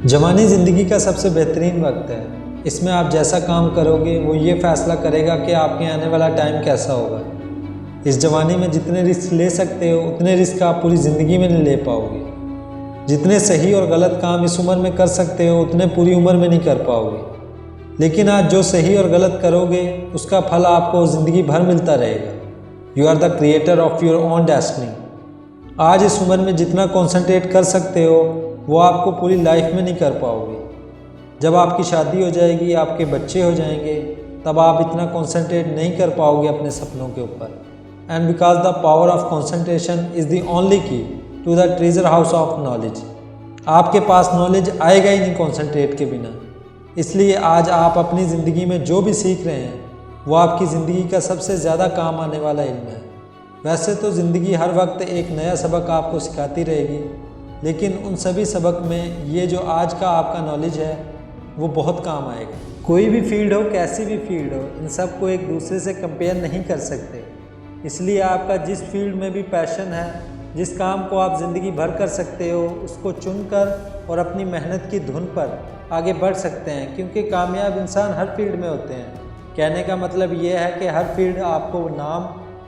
जवानी ज़िंदगी का सबसे बेहतरीन वक्त है। इसमें आप जैसा काम करोगे वो ये फ़ैसला करेगा कि आपके आने वाला टाइम कैसा होगा। इस जवानी में जितने रिस्क ले सकते हो उतने रिस्क आप पूरी ज़िंदगी में नहीं ले पाओगे। जितने सही और गलत काम इस उम्र में कर सकते हो उतने पूरी उम्र में नहीं कर पाओगे। लेकिन आज जो सही और गलत करोगे उसका फल आपको ज़िंदगी भर मिलता रहेगा। You are the creator of your own destiny. आज इस उम्र में जितना कॉन्सेंट्रेट कर सकते हो वो आपको पूरी लाइफ में नहीं कर पाओगे। जब आपकी शादी हो जाएगी, आपके बच्चे हो जाएंगे, तब आप इतना कॉन्सेंट्रेट नहीं कर पाओगे अपने सपनों के ऊपर। And because the power of concentration is the only key to the treasure house of knowledge. आपके पास नॉलेज आएगा ही नहीं कॉन्सेंट्रेट के बिना। इसलिए आज आप अपनी ज़िंदगी में जो भी सीख रहे हैं वो आपकी ज़िंदगी का सबसे ज़्यादा काम आने वाला इल्म है। वैसे तो ज़िंदगी हर वक्त एक नया सबक आपको सिखाती रहेगी, लेकिन उन सभी सबक में ये जो आज का आपका नॉलेज है वो बहुत काम आएगा। कोई भी फील्ड हो, कैसी भी फील्ड हो, इन सब को एक दूसरे से कंपेयर नहीं कर सकते। इसलिए आपका जिस फील्ड में भी पैशन है, जिस काम को आप ज़िंदगी भर कर सकते हो, उसको चुनकर और अपनी मेहनत की धुन पर आगे बढ़ सकते हैं, क्योंकि कामयाब इंसान हर फील्ड में होते हैं। कहने का मतलब ये है कि हर फील्ड आपको नाम,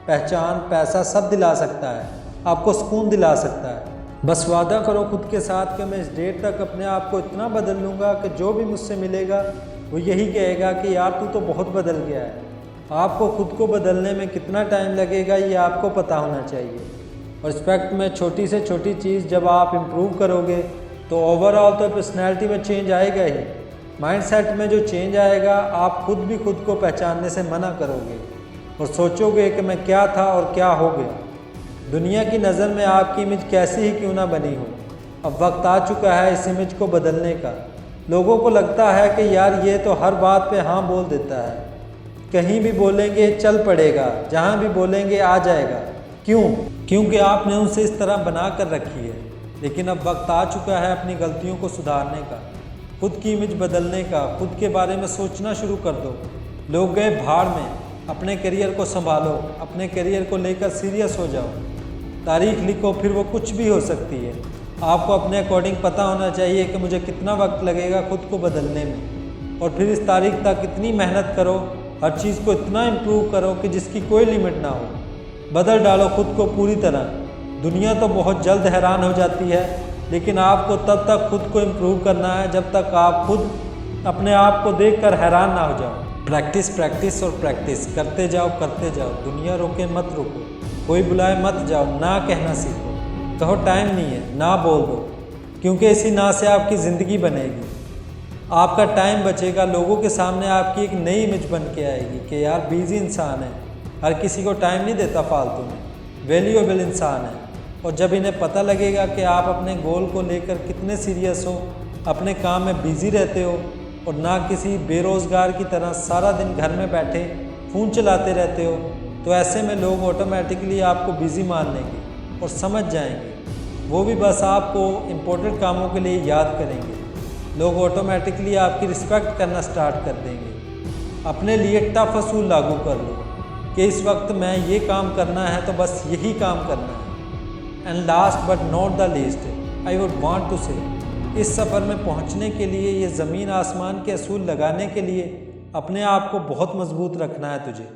पहचान, पैसा सब दिला सकता है, आपको सुकून दिला सकता है। बस वादा करो खुद के साथ कि मैं इस डेट तक अपने आप को इतना बदल लूँगा कि जो भी मुझसे मिलेगा वो यही कहेगा कि यार तू तो बहुत बदल गया है। आपको खुद को बदलने में कितना टाइम लगेगा ये आपको पता होना चाहिए। और रिस्पेक्ट में छोटी से छोटी चीज़ जब आप इम्प्रूव करोगे तो ओवरऑल तो पर्सनैलिटी में चेंज आएगा ही। माइंडसेट में जो चेंज आएगा, आप खुद भी खुद को पहचानने से मना करोगे और सोचोगे कि मैं क्या था और क्या हो गया। दुनिया की नज़र में आपकी इमेज कैसी ही क्यों ना बनी हो, अब वक्त आ चुका है इस इमेज को बदलने का। लोगों को लगता है कि यार ये तो हर बात पे हाँ बोल देता है, कहीं भी बोलेंगे चल पड़ेगा, जहाँ भी बोलेंगे आ जाएगा। क्यों? क्योंकि आपने उनसे इस तरह बना कर रखी है। लेकिन अब वक्त आ चुका है अपनी गलतियों को सुधारने का, खुद की इमेज बदलने का। खुद के बारे में सोचना शुरू कर दो। लोग गए भाड़ में, अपने करियर को संभालो, अपने करियर को लेकर सीरियस हो जाओ। तारीख लिखो, फिर वो कुछ भी हो सकती है। आपको अपने अकॉर्डिंग पता होना चाहिए कि मुझे कितना वक्त लगेगा खुद को बदलने में, और फिर इस तारीख तक इतनी मेहनत करो, हर चीज़ को इतना इम्प्रूव करो कि जिसकी कोई लिमिट ना हो। बदल डालो खुद को पूरी तरह। दुनिया तो बहुत जल्द हैरान हो जाती है, लेकिन आपको तब तक खुद को इम्प्रूव करना है जब तक आप खुद अपने आप को देखकर हैरान ना हो जाओ। प्रैक्टिस, प्रैक्टिस और प्रैक्टिस करते जाओ, करते जाओ। दुनिया रोके मत रुको, कोई बुलाए मत जाओ। ना कहना सीखो, कहो टाइम नहीं है, ना बोल दो, क्योंकि इसी ना से आपकी ज़िंदगी बनेगी। आपका टाइम बचेगा, लोगों के सामने आपकी एक नई इमेज बन के आएगी कि यार बिजी इंसान है, हर किसी को टाइम नहीं देता फालतू में, वैल्यूएबल इंसान है। और जब इन्हें पता लगेगा कि आप अपने गोल को लेकर कितने सीरियस हो, अपने काम में बिज़ी रहते हो और ना किसी बेरोज़गार की तरह सारा दिन घर में बैठे फ़ोन चलाते रहते हो, तो ऐसे में लोग ऑटोमेटिकली आपको बिज़ी मान लेंगे और समझ जाएंगे। वो भी बस आपको इम्पोर्टेंट कामों के लिए याद करेंगे। लोग ऑटोमेटिकली आपकी रिस्पेक्ट करना स्टार्ट कर देंगे। अपने लिए टफ असूल लागू कर लो कि इस वक्त मैं ये काम करना है तो बस यही काम करना है। And last but not the least, I would want to say, इस सफ़र में पहुंचने के लिए, ये ज़मीन आसमान के असूल लगाने के लिए अपने आप को बहुत मजबूत रखना है तुझे।